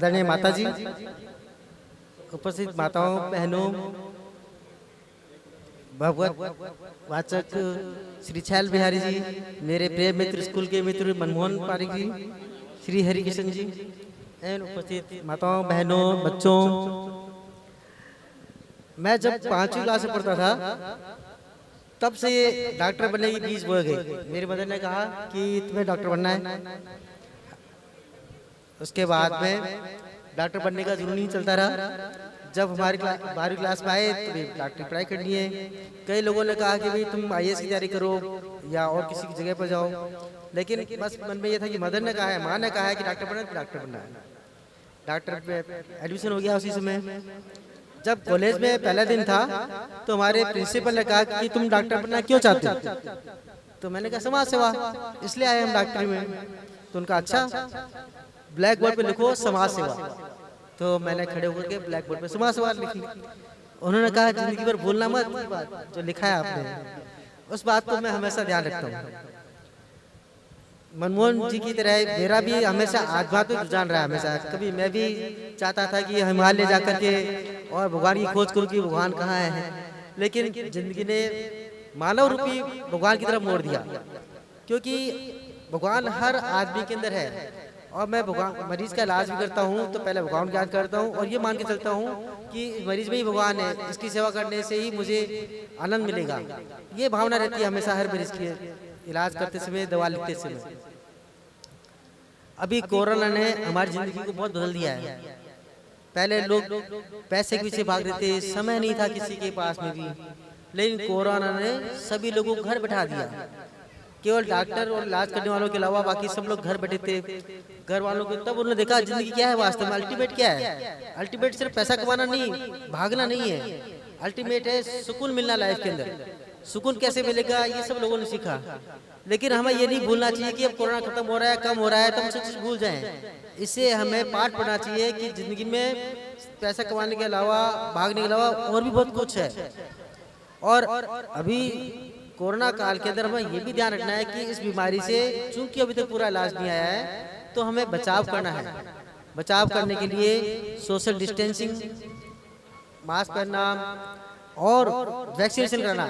आदरणीय माता जी, उपस्थित माताओं बहनों, भगवत वाचक श्री छैल बिहारी जी, मेरे प्रिय मित्र स्कूल के मित्र मनमोहन पारिक जी, श्री हरिकिशन जी एवं उपस्थित माताओं बहनों बच्चों। मैं जब 5वीं क्लास में पढ़ता था तब से ये डॉक्टर बनने की बीज बोई गई। मेरी मदर ने कहा कि तुम्हें डॉक्टर बनना है। उसके बाद में डॉक्टर बनने का जुनून ही चलता रहा। जब हमारी 12वीं क्लास में आए तो डॉक्टर की पढ़ाई करनी है। कई लोगों ने कहा कि भाई तुम IAS की तैयारी करो या और किसी की जगह पर जाओ, लेकिन बस मन में ये था कि मदर ने कहा है, माँ ने कहा है कि डॉक्टर बनना है तो डॉक्टर बनना है। डॉक्टर पे एडमिशन हो गया उसी समय। जब कॉलेज में पहला दिन था तो हमारे प्रिंसिपल ने कहा कि तुम डॉक्टर बनना क्यों चाहते हो? तो मैंने कहा समाज सेवा, इसलिए आए हम डॉक्टरी में। तो उनका अच्छा, ब्लैक बोर्ड पे लिखो समाज सेवा। तो मैंने खड़े होकर के ब्लैक बोर्ड पे समाज सेवा लिखी। उन्होंने कहा जिंदगी भर भूलना मत ये बात जो लिखा है आपने। उस बात को मैं हमेशा ध्यान रखता हूँ। मनमोहन जी की तरह मेरा भी हमेशा आध्यात्मिक रुझान रहा है हमेशा। कभी मैं भी चाहता था कि हिमालय जाकर के और भगवान की खोज करूं कि भगवान कहाँ है, लेकिन जिंदगी ने मानव रूपी भगवान की तरफ मोड़ दिया। क्योंकि भगवान हर आदमी के अंदर है और मैं भगवान मरीज का इलाज भी करता हूँ तो पहले भगवान को याद करता हूँ और ये मान के चलता हूँ कि मरीज में ही भगवान है, इसकी सेवा करने से ही मुझे आनंद मिलेगा। ये भावना रहती है हमेशा हर मरीज की इलाज करते समय, दवा लिखते समय। अभी कोरोना ने हमारी जिंदगी को बहुत बदल दिया है। पहले लोग पैसे के पीछे भाग रहे थे, समय नहीं था किसी के पास में भी, लेकिन कोरोना ने सभी लोगों को घर बैठा दिया। केवल डॉक्टर और इलाज करने वालों के अलावा बाकी सब लोग घर बैठे थे। घर वालों को तब उन्होंने देखा जिंदगी क्या है वास्तव में, अल्टीमेट क्या है। अल्टीमेट सिर्फ पैसा कमाना नहीं, भागना नहीं है, अल्टीमेट है सुकून मिलना लाइफ के अंदर। सुकून कैसे मिलेगा ये सब लोगों ने सीखा। लेकिन हमें ये नहीं भूलना चाहिए कि अब कोरोना खत्म हो रहा है, कम हो रहा है तो हम सब चीज भूल जाएं। इससे हमें पाठ पढ़ना चाहिए कि जिंदगी में पैसा कमाने के अलावा, भागने के अलावा और भी बहुत कुछ है। और अभी कोरोना काल के अंदर हमें ये भी ध्यान रखना है कि इस बीमारी से चूंकि अभी तक पूरा इलाज नहीं आया है तो हमें बचाव करना है। बचाव करने के लिए सोशल डिस्टेंसिंग, मास्क पहनना और वैक्सीनेशन कराना।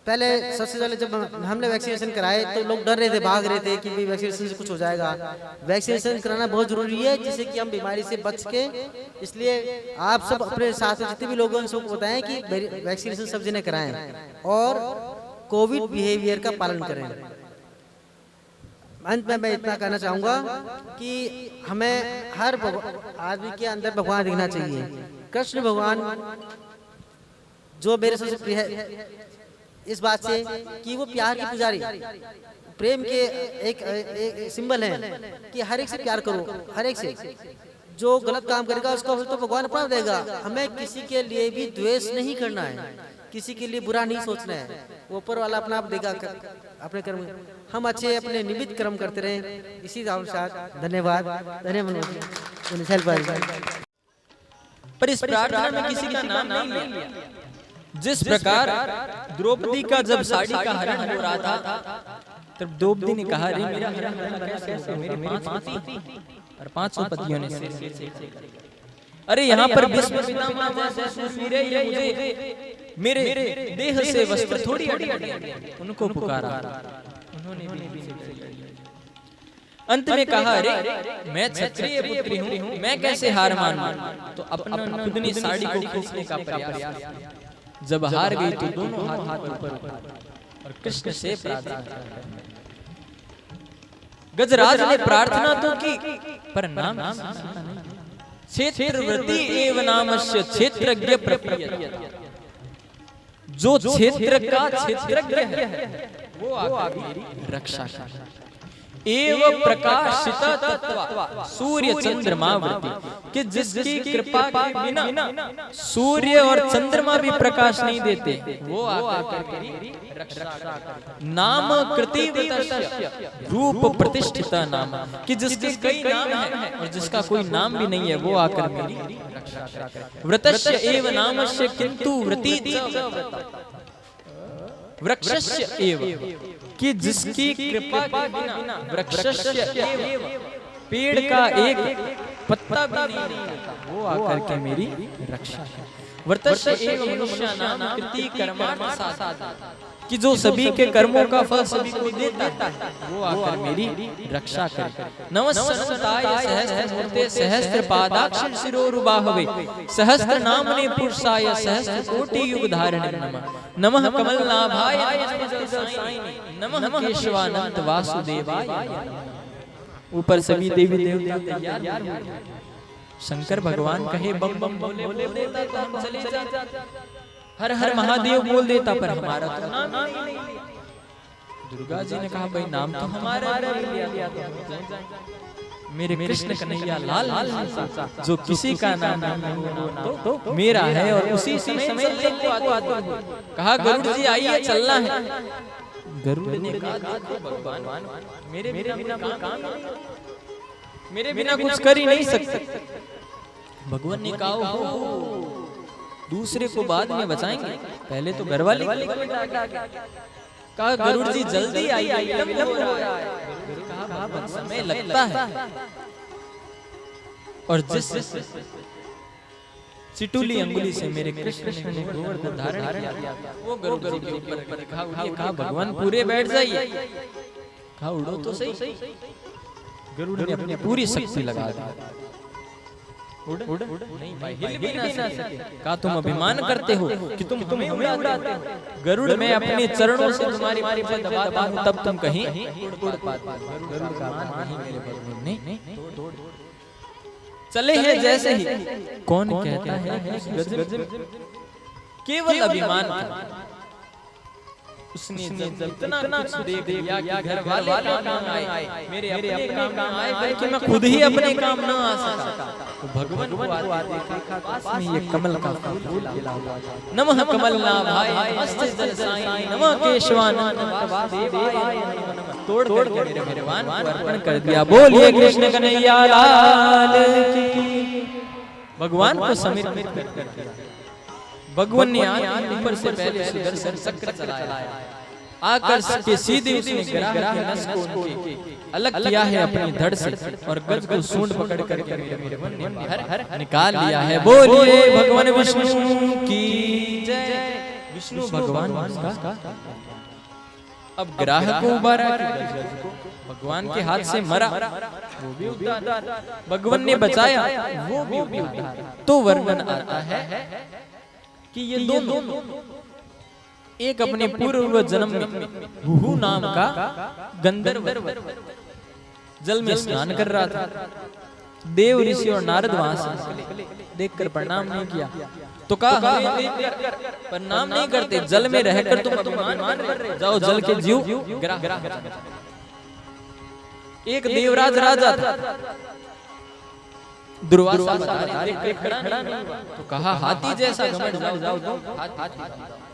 पहले सबसे पहले जब हमने वैक्सीनेशन कराए तो लोग डर रहे थे, भाग रहे थे कि वैक्सीनेशन से कुछ हो जाएगा। वैक्सीनेशन कराना बहुत जरूरी है जिससे कि हम बीमारी से बच के, इसलिए आप सब अपने साथ में जितने भी लोग हैं उन सबको बताएं कि वैक्सीनेशन सब जने कराएं और कोविड बिहेवियर का पालन करें। अंत में मैं इतना कहना चाहूंगा कि हमें हर आदमी के अंदर भगवान दिखना चाहिए। कृष्ण भगवान जो मेरे सबसे प्रिय है इस बात से कि वो प्यार के पुजारी, प्रेम के एक सिंबल है कि हर एक से प्यार करो, हर एक से। जो गलत काम करेगा उसका तो भगवान अपना देगा। हमें किसी के लिए भी द्वेष नहीं करना है, किसी के लिए बुरा नहीं सोचना है। वो ऊपर वाला अपना आप देगा अपने कर्म। हम अच्छे अपने निमित्त कर्म करते रहें। इसी साथ धन्यवाद। धन्यवाद। पर इस प्रार्थना में किसी का नाम नहीं लिया। जिस प्रकार द्रौपदी का जब साड़ी का हरण हो रहा था तब द्रौपदी ने कहा, रे मेरा हरण कैसे होगा, मेरे 5 पति और 500 पतियों ने से अरे यहाँ पर भीष्म पितामह जैसे वीरे ये मुझे मेरे देह से वस्त्र थोड़ी उनको पुकारा। उन्होंने भी अंत में कहा, अरे मैं क्षत्रिय पुत्री हूँ, मैं कैसे हार मानूं। तो अपना खुद ने साड़ी को खींचने का प्रयास किया। जब हार गई तो दोनों हाथ ऊपर और कृष्ण से प्रार्थना। गजराज ने प्रार्थना तो की पर नाम क्षेत्रव्रती एव नामस्य क्षेत्रज्ञ प्रप्रियते। जो क्षेत्र का क्षेत्रज्ञ है वो आगे मेरी रक्षा करे। एव प्रकाशित तत्व सूर्य चंद्रमा वृत्ति, कि जिसकी कृपा के बिना सूर्य और चंद्रमा भी प्रकाश नहीं देते वो आकर मेरी रक्षा करे। नाम कृतिवतस्य रूप प्रतिष्ठित नाम, कि जिसके कई नाम हैं और जिसका कोई नाम भी नहीं है वो आकर मेरी रक्षा करे। व्रतस्य एव नामस्य किंतु व्रती वृक्षस्य एव, कि जिसकी कृपा के बिना वृक्षस्य एव पेड़ का एक पत्ता भी नहीं हिलता, वो आकर के मेरी रक्षा है। वर्तस्य एव मनुष्याणाम कृति कर्माणि साधु, कि जो सभी के कर्मों का फल सभी को देता है, वो आकर मेरी रक्षा करे। नमस्संताय सहस्त्रमूर्ते सहस्त्रपादाक्ष शिरोरुबाहवे सहस्त्रनामने पुरुषाय सहस्त्रकोटि युगधारिणे नमः। नमः कमलनाभाय नमः केशवानंत वासुदेवाय। ऊपर सभी देवी देवता तैयार हो गए। शंकर भगवान कहे बम बम बोले बोले देता तो हम चले जाते, हर हर महादेव बोल देता पर हमारा तो नाम नहीं लिया। दुर्गा जी ने कहा भाई नाम तो हमारा नहीं लिया, मेरे कृष्ण कन्हैया लाल जो किसी का नाम तो मेरा है और उसी समय कहा गरुड़ जी आइए चलना है। गरुड़ ने कहा देखो भगवान मेरे बिना कोई काम नहीं, मेरे बिना कुछ कर ही नहीं सकते। भगवान ने कहा हो दूसरे को बाद में बचाएंगे, पहले तो घर वाले कहा गरुड़ जी जल्दी आइए कहा समय लगता है। और जिस चिटुली अंगुली से मेरे कृष्ण ने गोवर्धन धारण किया वो गरुड़ जी के ऊपर कहा भगवान पूरे बैठ जाइए, कहा उड़ो तो सही। गरुड़ ने अपनी पूरी शक्ति लगा दी, उड़ नहीं भाई हिल भी ना सके। कहा तुम अभिमान करते हो कि तुम हमें उड़ाते हो, गरुड़ मैं अपने चरणों से तुम्हारी पूंछ दबाता हूं तब तुम कहीं उड़ पाते हो। गरुड़ का मान नहीं मेरे भगवान ने चले हैं जैसे ही। कौन कहता है केवल अभिमान उसने इतना कुछ देख लिया कि घर वाले काम आए, मेरे अपने काम आए, बल्कि मैं खुद ही अपने काम ना आ सका। तो भगवान को देखा पास में ये कमल का फूल खिला हुआ था। नमः कमलनाभाय नमस्ते जलसाय नमः केशवानंद वासुदेवाय नमः। तोड़ के मेरे भगवान को अर्पण कर दिया। बोलिए कृष्ण कन्हैया लाल की। भगवान को समर्पित कर दिया। भगवान ने ऊपर से पहले सुदर्शन चक्र चलाया, आकर के सीधे उसने ग्राह के नस को उनके अलग किया है अपनी धड़ से और गज को सूंड पकड़ करके मेरे मन ने बाहर निकाल लिया है। बोलिए भगवान विष्णु की जय। विष्णु भगवान का अब ग्राह को उबारा, भगवान के हाथ से मरा, वो भी उतारा, भगवान ने बचाया, वो भी उतारा। तो वर्णन आता है कि ये दोनों एक अपने पूर्व जन्म में हुहु नाम का गंधर्व जल में स्नान कर रहा था। देव ऋषि और नारद वहां से देखकर प्रणाम नहीं किया, तो कहा प्रणाम नहीं करते, जल में रहकर तुम अपमान कर रहे हो, जाओ जल के जीव ग्राह। एक देवराज राजा था, दुर्वासा खड़ा नहीं, तो कहा हाथी जैसा घमंड, जाओ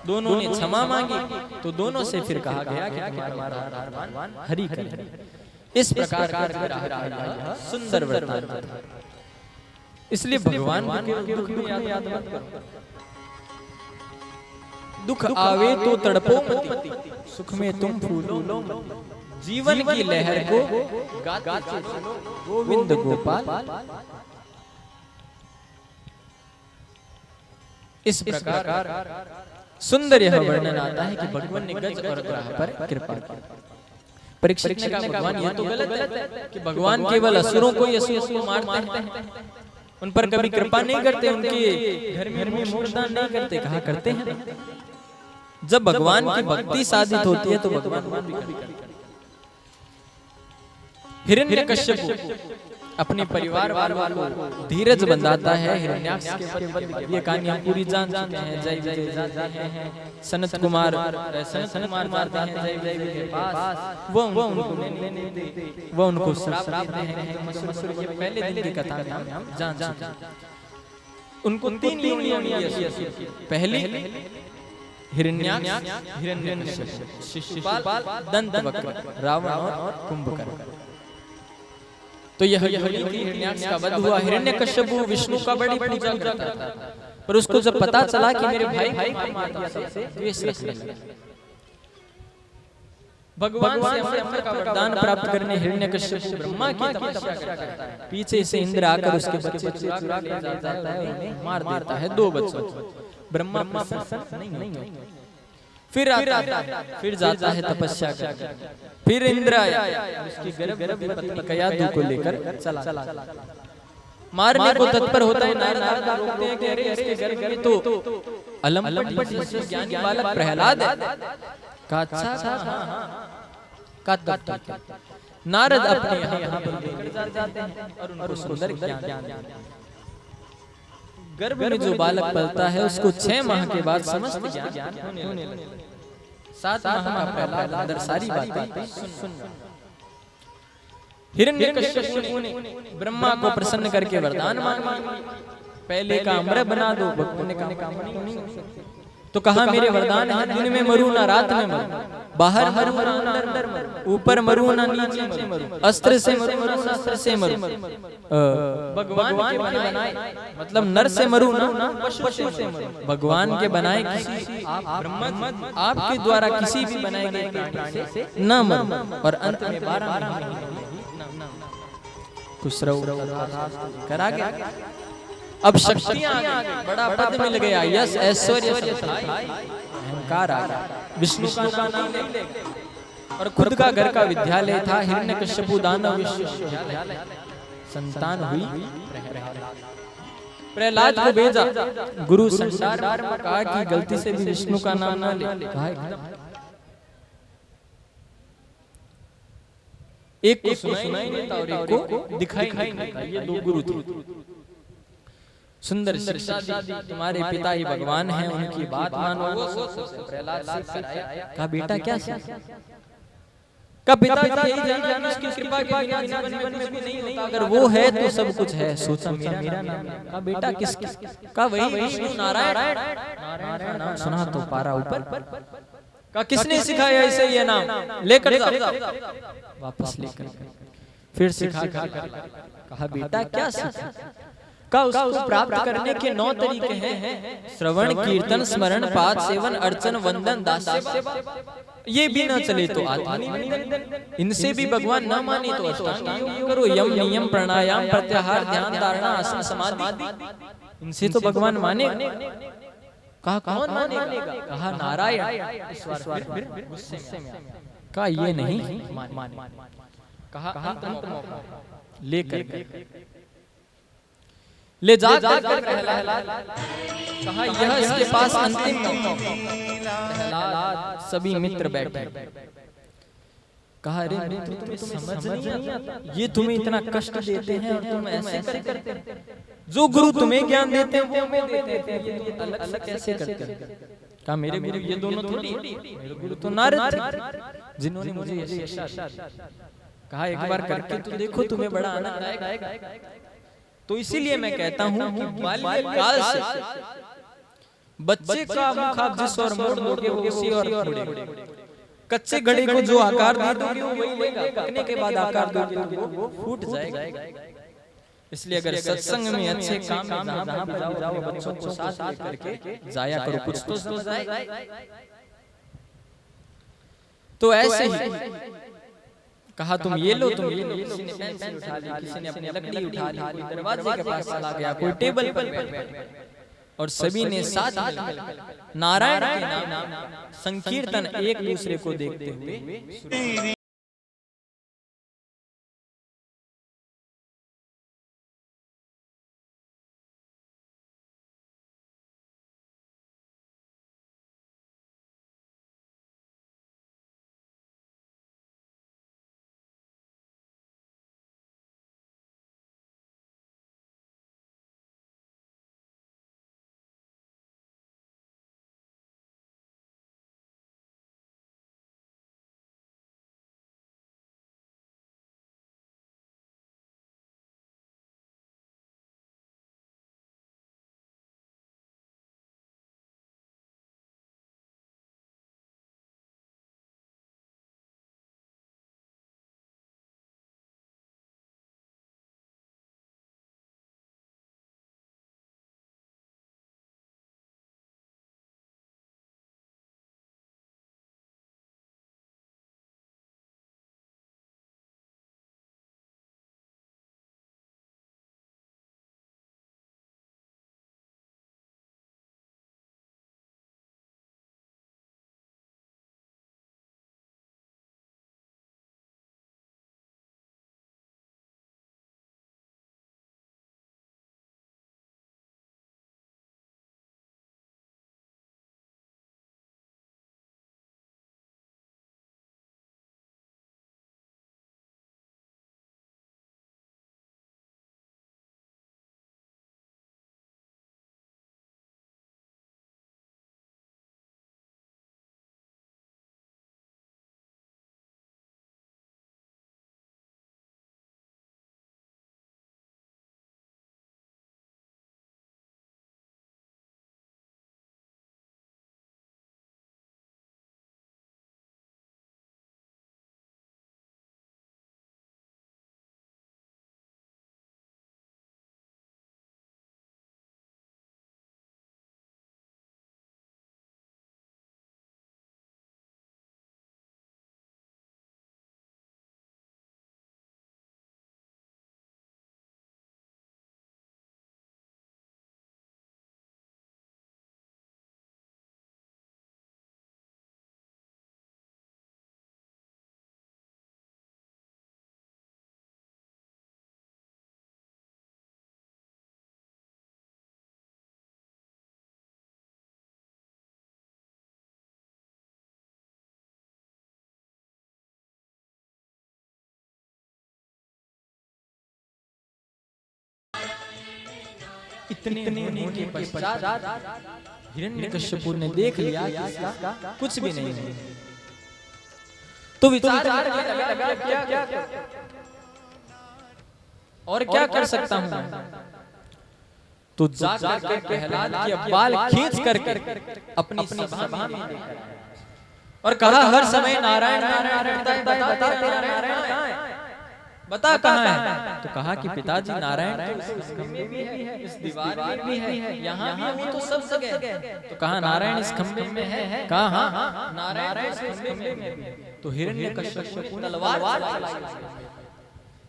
दोनों ने क्षमा मांगी, तो दोनों से फिर कहा गया कि हमारा हरि करे। इस प्रकार का सुंदर वृत्तांत। इसलिए भगवान के दुख में याद मत करो। दुख आवे तो तड़पो मत, सुख में तुम फूलो मत। जीवन की लहर को गाते चलो गोविंद गोपाल। इस प्रकार सुंदर यह वर्णन आता है कि भगवान ने गज और ग्राह पर कृपा की। परीक्षित ने कहा भगवान ये तो गलत है कि भगवान केवल असुरों को को मारते हैं, उन पर कभी कृपा नहीं करते, उनके घर में मोक्षदान नहीं करते। कहा करते हैं, जब भगवान की भक्ति साधित होती है तो भगवान भी करते हैं। हिरण्यकश्यप अपने परिवार वालों को धीरज बंधाता है। हिरण्याक्ष के ये कहानी हम पूरी जान चुके हैं। जय विजय जाते हैं, सनत कुमार मारते हैं जय विजय के पास, वो उनको श्राप देते हैं। ये पहले दिन की कथा में हम जान चुके हैं। उनको तीन योनियां, पहली हिरण्याक्ष, हिरण्यकश्यप, शिशुपाल, दंतवक्र, रावण और कुंभकर्ण। तो यह हिरण्याक्ष का वध हुआ। हिरण्यकश्यप विष्णु का बड़ी पूजा करता था, पर उसको जब पता चला कि मेरे भाई को मार दिया सबसे, द्वेष रखने लगा। भगवान से अमृत का वरदान प्राप्त करने हिरण्यकश्यप ब्रह्मा की तपस्या करता है। पीछे से इंद्र आकर उसके बच्चे चुरा ले जाता है और उन्हें मार देता है, 2 बच्चों। ब्रह्मा प्रसन्न नहीं होते। फिर आता है, फिर जाता है तपस्या करने। फिर इंद्र आया, उसकी गर्भवती पत्नी कयाधु को लेकर चला। मारने को तत्पर होता है। नारद रोकते हैं कि अरे इसके गर्भ में तो अलमपट ज्ञानी बालक प्रहलाद है। का अच्छा का तब नारद अपने यहाँ पर लेकर जाते हैं और उनको सुंदर ज्ञान। गर्भ में जो बालक पलता है उसको 6 माह के बाद समस्त ज्ञान होने लगता है। 7 माह का प्रहलाद अंदर सारी बातें सुन। हिरण्यकश्यप ने ब्रह्मा को प्रसन्न करके वरदान मांगा, पहले का अमृत बना दो। भक्तों ने कहा नहीं हो सकता। तो कहा मेरे वरदान है, दिन में मरू ना रात में मरू, बाहर मरू ना अंदर मरू, ऊपर मरू ना नीचे मरू, अस्त्र से मरू ना शस्त्र से मरू, भगवान के बनाए मतलब नर से मरू ना पशु से मरू, भगवान के बनाए किसी आपके द्वारा किसी भी बनाए गए प्राणी से न मरू, और अंत में 12 महीने खुश रहो करा गया। अब शक्तियां आ गई, बड़ा पद मिल गया, यश ऐश्वर्य अहंकार आ गया। विष्णु का नाम ले और खुद का घर का विद्यालय था हिरण्यकश्यपु दानव विश्वविद्यालय। संतान हुई प्रहलाद को भेजा, गुरु संसार कहा कि गलती से भी विष्णु का नाम न ले। एक को सुनाई देता और एक को दिखाई नहीं देता। ये 2 गुरु थे। सुंदर शिक्षा दी, तुम्हारे पिता ही भगवान हैं, उनकी बात मानो। प्रहलाद कहा बेटा क्या का पिता यही जाना उसकी कृपा के बिना जीवन में कुछ नहीं होता, अगर वो है तो सब कुछ है। सोचा मेरा नाम का बेटा किस का वही विष्णु नारायण नाम सुना तो पारा ऊपर का किसने सिखाया इसे ये नाम, लेकर जाओ। वापस लेकर फिर सिखा कहा बेटा क्या सीखा का उसको प्राप्त करने के 9 तरीके हैं, श्रवण कीर्तन स्मरण पाठ सेवन अर्चन वंदन दास सेवा। ये भी न चले तो आत्मनिवेदन, इनसे भी भगवान न माने तो अष्टांग योग करो, यम नियम प्राणायाम प्रत्याहार ध्यान धारणा आसन समाधि, इनसे तो भगवान माने। कहा कौन मानेगा, कहा नारायण। इस बार फिर गुस्से में कहा ये नहीं माने। कहा अंत मौका लेकर ले जा कर प्रहलाद, कहा यह इसके पास अंतिम मौका। प्रहलाद सभी मित्र बैठे, कहा अरे मित्र तुम्हें समझ नहीं आता, ये तुम्हें इतना कष्ट देते हैं और तुम ऐसे करते हैं। जो गुरु तुम्हें ज्ञान देते हैं वो हमें देते हैं, ये अलग अलग कैसे करते हैं। कहा मेरे गुरु ये दोनों थोड़ी, मेरे गुरु तो नारद थे जिन्होंने मुझे ये शिक्षा दी। कहा एक बार करके तो देखो, तुम्हें बड़ा आनंद आएगा। तो इसीलिए मैं कहता हूं कि बाल्यकाल से बच्चे का मुख आप जिस और मोड़ दोगे वो उसी और मुड़ेगा। कच्चे घड़े को जो आकार दे दोगे वो वही लेगा, पकने के बाद आकार दोगे तो वो फूट जाएगा। इसलिए अगर सत्संग में अच्छे काम में जहां पर जाओ बच्चों को साथ लेकर के जाया करो, कुछ तो समझ आए। तो ऐसे ही कहा तुम ये लो, तुम ये लो। किसी ने पेंसिल उठा ली, किसी ने अपनी लकड़ी उठा ली, कोई दरवाजे के पास चला गया, कोई टेबल पर बैठ, और सभी ने साथ मिलकर नारायण के नाम संकीर्तन एक दूसरे को देखते हुए इतने होने के पश्चात हिरण्यकश्यप ने देख लिया कि इसका कुछ भी नहीं है, तो विचार करने लगा क्या और क्या कर सकता हूं। तो जाकर के प्रहलाद के बाल खींच करके अपनी सभा में और कहा, हर समय नारायण नारायण बता तेरा नारायण कहाँ है, बता कहाँ है। तो कहा कि पिताजी नारायण तो इस खंबे में है, इस दीवार में भी है, यहाँ भी तो सब जगह। तो कहा नारायण इस खंबे में है, कहा हाँ नारायण इस खंबे में भी। तो हिरण्यकश्यप ने तलवार,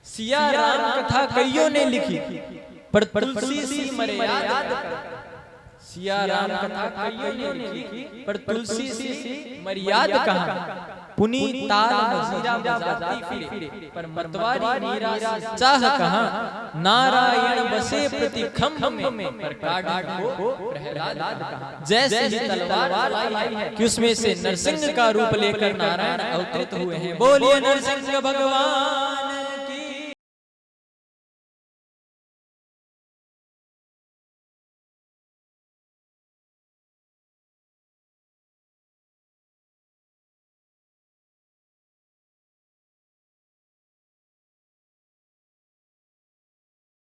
सिया राम कथा कईयों ने लिखी पर तुलसी सी मर्यादा, सिया राम कथा कईयों ने लिखी पर तुलसी सी मर्यादा कहा। पुनी ताल मजीरा बजाती फिरे पर मतवारी मीरा चाह कहा। नारायण बसे प्रति खंभ में पर काट को प्रहलाद कहा। जैसे ही तलवार चलाई है कि उसमें से नरसिंह का रूप लेकर नारायण अवतरित हुए हैं। बोलिए नरसिंह भगवान की।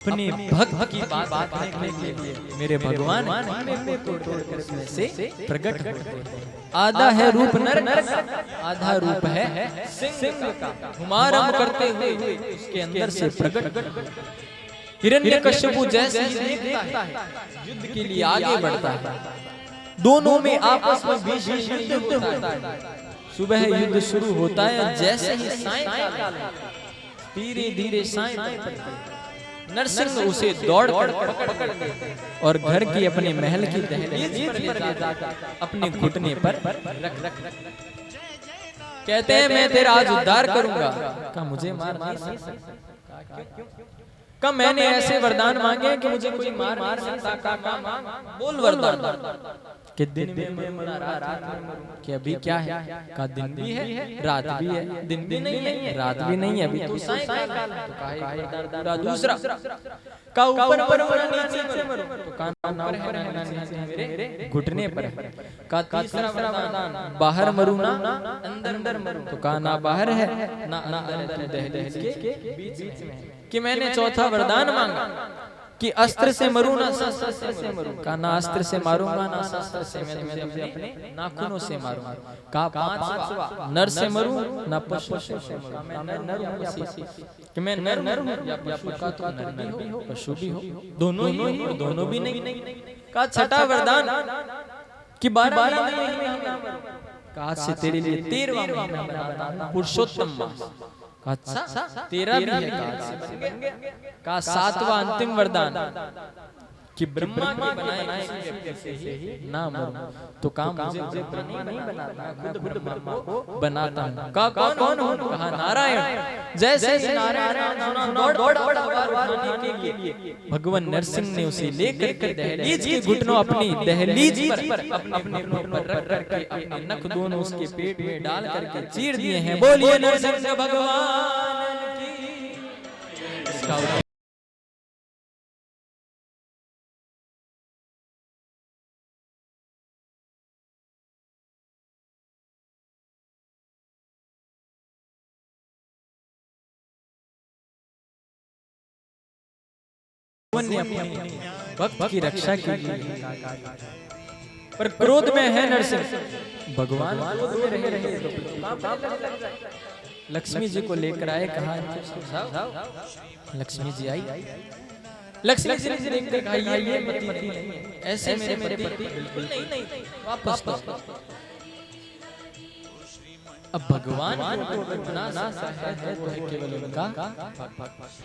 अपने भक्त की बात करने के लिए मेरे भगवान से प्रकट होते हैं। आधा है रूप नर आधा रूप है सिंह का, हुमारम करते हुए उसके अंदर से प्रकट। हिरण्यकश्यप जैसे ही देखता है युद्ध के लिए आगे बढ़ता है, दोनों में आपस में भीषण युद्ध होता है। सुबह युद्ध शुरू होता है, जैसे ही सायंकाल धीरे धीरे सायंकाल नरसिंह उसे दौड़ पकड़ और घर की अपने महल की दहलीज पर ले जाकर अपने घुटने पर रख कहते हैं मैं तेरा आज उद्धार करूंगा। का मुझे मार नहीं सकता, का मैंने ऐसे वरदान मांगे कि मुझे कोई मार नहीं सकता। का बोल वरदान कि दिन में मरूं रात में मरूं, कि अभी क्या है, का दिन भी है रात भी है, दिन भी नहीं है रात भी नहीं है, अभी तो सायंकाल है। तो कहा दूसरा का ऊपर मरूं नीचे मरूं, तो का ना ऊपर है ना नीचे मेरे घुटने पर है। का तीसरा वरदान बाहर मरूं ना अंदर मरूं, तो का ना बाहर है ना अंदर दहलीज के बीच में है। कि मैंने चौथा वरदान मांगा कि अस्त्र से मरूं ना शस्त्र से मरूं, का ना अस्त्र से मारूंगा ना शस्त्र से, मैं तुझे अपने नाखूनों से मारूंगा। का पांचवा नर से मरूं ना पशु से मरूं, मैं नर हूं या पशु, कि मैं नर हूं या पशु, का तो नर भी हो पशु भी हो, दोनों भी नहीं। का छठा वरदान कि 12 का आज से तेरे लिए 13वां महीना बनाता पुरुषोत्तम मास। अच्छा 13 भी है। का 7वां अंतिम वरदान कि ब्रह्मा के बनाए से ही ना मरूं, तो काम मुझे ब्रह्मा नहीं बनाता, खुद ब्रह्मा को बनाता हूं। का कौन हूं, कहा नारायण। जैसे ही नारायण दौड़ उठाने के लिए भगवान नरसिंह ने उसे लेकर के दहलीज के घुटनों अपनी दहलीज पर अपने पर रख करके अपने नख दोनों उसके पेट में डाल करके चीर दिए हैं। बोलिए नरसिंह भगवान की। ने अपने भक्त की रक्षा की, पर क्रोध में है नरसिंह। भगवान क्रोध में रहे लक्ष्मी जी को लेकर आए, कहा लक्ष्मी जी आई। लक्ष्मी जी ने देखा ये पति नहीं है, ऐसे मेरे पति बिल्कुल नहीं, वापस अब भगवान को इतना है तो है केवल उनका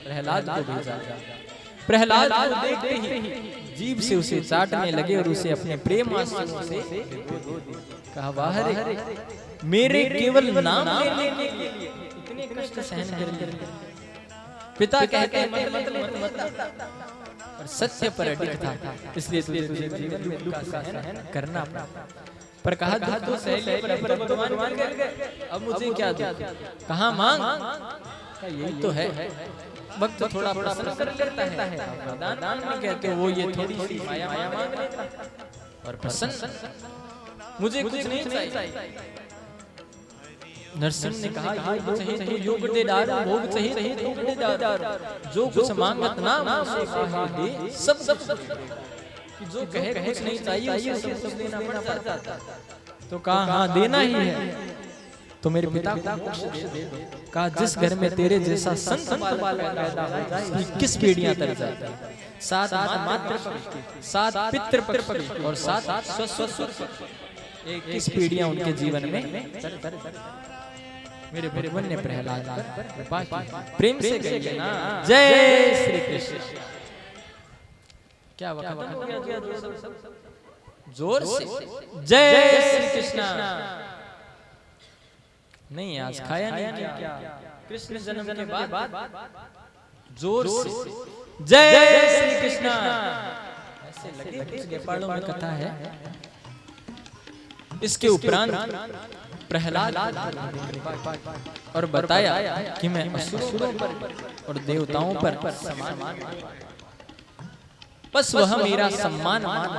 प्रहलाद को भेजा। प्रहलाद को देखते ही जीभ से उसे चाटने लगे और उसे अपने प्रेम आंसुओं से कहा, वाह रे मेरे केवल नाम लेने के लिए इतने कष्ट सहन कर लिए। पिता कहते हैं मत और सत्य पर अडिग था, इसलिए तुझे जीवन में दुख का सहन करना पड़ा। पर कहा दुख तो सह ले, पर भगवान मान गए, अब मुझे क्या दुख। कहा मांग। यही तो है, भक्त थोड़ा प्रसन्न कर लेता है, दान में कहते वो ये थोड़ी सी माया मांग लेता और प्रसन्न, मुझे कुछ नहीं चाहिए। नरसिंह ने कहा योग चाहिए तो योग दे डार, भोग चाहिए तो भोग दे डार, जो कुछ मांगत ना मुझसे कहे दे सब सब कि जो कहे कुछ नहीं चाहिए उसे सब देना पड़ जाता। तो कहा हाँ देना ही है, तो मेरे पिता को दे दो। कहा जिस घर में तेरे जैसा संत बाल पैदा हो जाए किस पीढ़ियां तर जाती, 7 मातृ पक्ष, 7 पितृ पक्ष और 7 स्वस्व, 21 पीढ़ियां उनके जीवन में मेरे भगवान ने प्रहलाद प्रेम से कहिए ना जय श्री कृष्ण। क्या जोर से जय श्री कृष्ण नहीं, आज खाया नहीं क्या? कृष्ण जन्म के बाद जोर से जय श्री कृष्ण। ऐसे लगे कुछ नेपालों में कथा है। इसके उपरांत प्रहलाद और बताया कि मैं असुरों पर और देवताओं पर समान, बस वह मेरा सम्मान मान।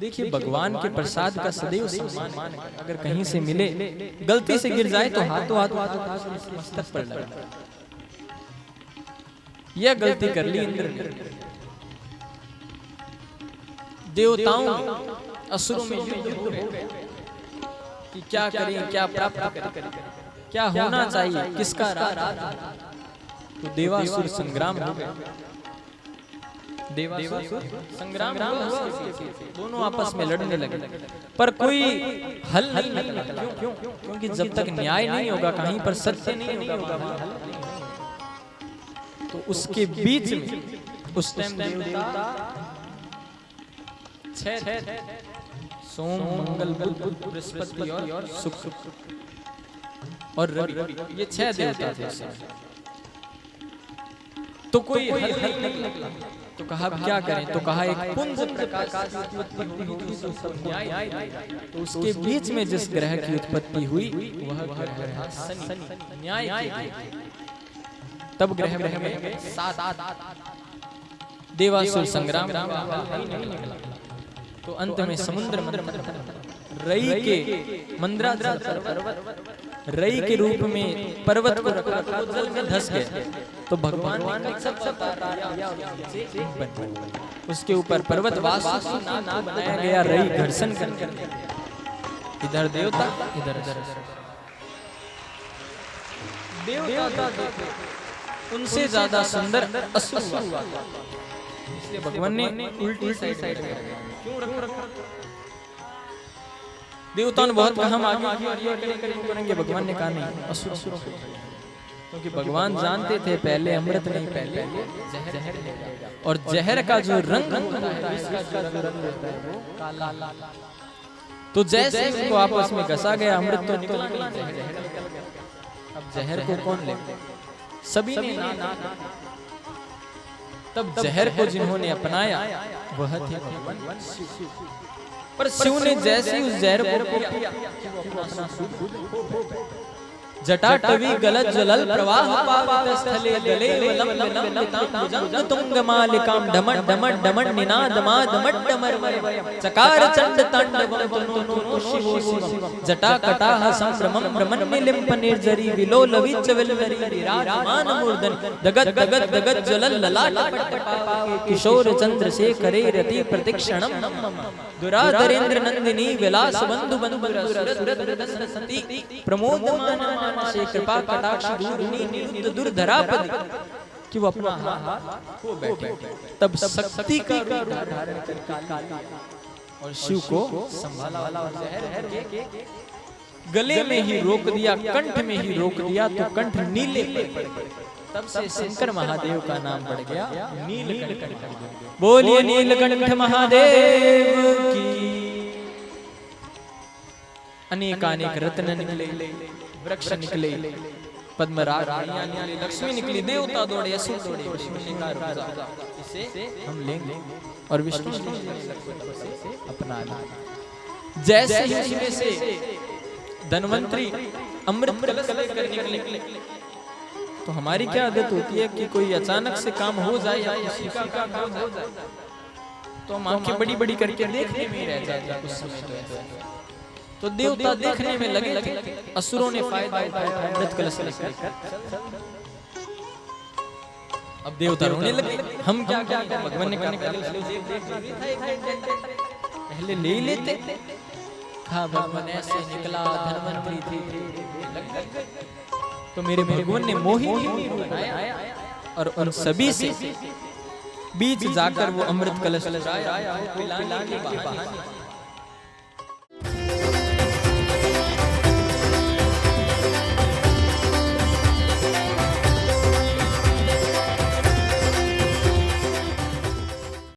देखिए भगवान के प्रसाद का सदैव सम्मान, अगर कहीं से मिले गलती से गिर जाए तो हाथों हाथ मस्तक पर लगा। यह गलती कर ली इंद्र ने, देवताओं असुरों में युद्ध हो गए कि क्या करें, क्या प्राप्त करें, क्या होना चाहिए, किसका राज। तो देवासुर संग्राम हो गया, देवासुर संग्राम हुआ, दोनों आपस में लड़ने लगे, पर कोई हल नहीं निकला। क्यों? क्योंकि जब तक न्याय नहीं होगा, कहीं पर सत्य नहीं होगा, तो उसके बीच में उस टाइम देवता 6 सोम मंगल बुध बृहस्पति और शुक्र और रवि, ये 6 देवता थे। तो कोई हल नहीं निकला, तो कहा क्या करें? तो कहा एक पुंज प्रकाश की उत्पत्ति होगी तो सब न्याय। तो उसके बीच में जिस ग्रह की उत्पत्ति हुई वह ग्रह था शनि, न्याय के। तब ग्रह में 7 देवासुर संग्राम नहीं निकला, तो अंत में समुद्र रई के मंदराचल पर्वत, रई के रूप में पर्वत को रखा, तो जल में धंस गए। तो भगवान ने सब उसके ऊपर पर्वत वासुकी नाग बनाया गया, रई घर्षण करके इधर देवता इधर देवता उनसे ज्यादा सुंदर असुर हुआ। इसलिए भगवान ने उल्टी साइड क्यों रखा? देवताओं ने बहुत कहा आगे करेंगे, भगवान ने कहा नहीं, असुरों को, क्योंकि भगवान जानते थे पहले अमृत नहीं, पहले जहर, और जहर का जो रंग होता है, इसका जो रंग होता है वो काला। तो जैसे उनको आपस में घसा गया, अमृत तो निकला नहीं, अब जहर को कौन ले? सभी ने ना। तब जहर को जिन्होंने अपनाया वह थे भगवान शिव। पर शिव ने जैसे उस जहर को पिया, जटाटवी गलत जलल प्रवाह पावित स्थले गले वलम भुजंग तुंगमालिकां ढमण ढमण ढमण निनादमाद मड्डमर चकार चंड तांडवं तनोतु शिवो शिवं जटा कटाह संभ्रमं भ्रमण निलिम्प निर्जरी विलोलविच विलवरी विराजमान मूर्धन दगद दगद दगद जलल ललाट पट्टपावके किशोर चंद्रशेखरे रति प्रतिक्षणं दुराधरेंद्र नंदिनी विलास बंधु बंधुर सती प्रमोदमान से कृपा कटाक्ष दूरनी दुर्धरापद कि वो अपना हाथ खो बैठे। तब शक्ति का रूप धारण करके और शिव को संभाला और जहर के गले में ही रोक दिया, कंठ में ही रोक दिया, तो कंठ नीले पड़ गए। तब से शंकर महादेव का नाम पड़ गया नीलकंठ। बोलिए नीलकंठ महादेव की। अनेकानेक रत्न निकले, वृक्ष निकले, पद्मराग निकले, लक्ष्मी निकली, देवता दौड़े, असुर दौड़े, इसे हम लेंगे और विष्णु से अपना लेंगे। जैसे ही इसमें से धन्वंतरी अमृत कलश लेकर निकले, तो हमारी क्या आदत होती है कि कोई अचानक से काम हो जाए या किसी का काम हो जाए तो हम आंखें बड़ी बड़ी करके देखने में ही रह जाते हैं कुछ समय तो देवता देखने में लगे थे, असुरों ने फायदा उठाया अमृत कलश लेकर। अब देवता रोने लगे, हम क्या करें? भगवान ने कहा पहले ले ही लेते। कहा भगवान ऐसे निकला धनवंतरी थे, तो मेरे भगवान ने मोहिनी बनाया और उन सभी से बीच जाकर वो अमृत कलश पिलाने के बहाने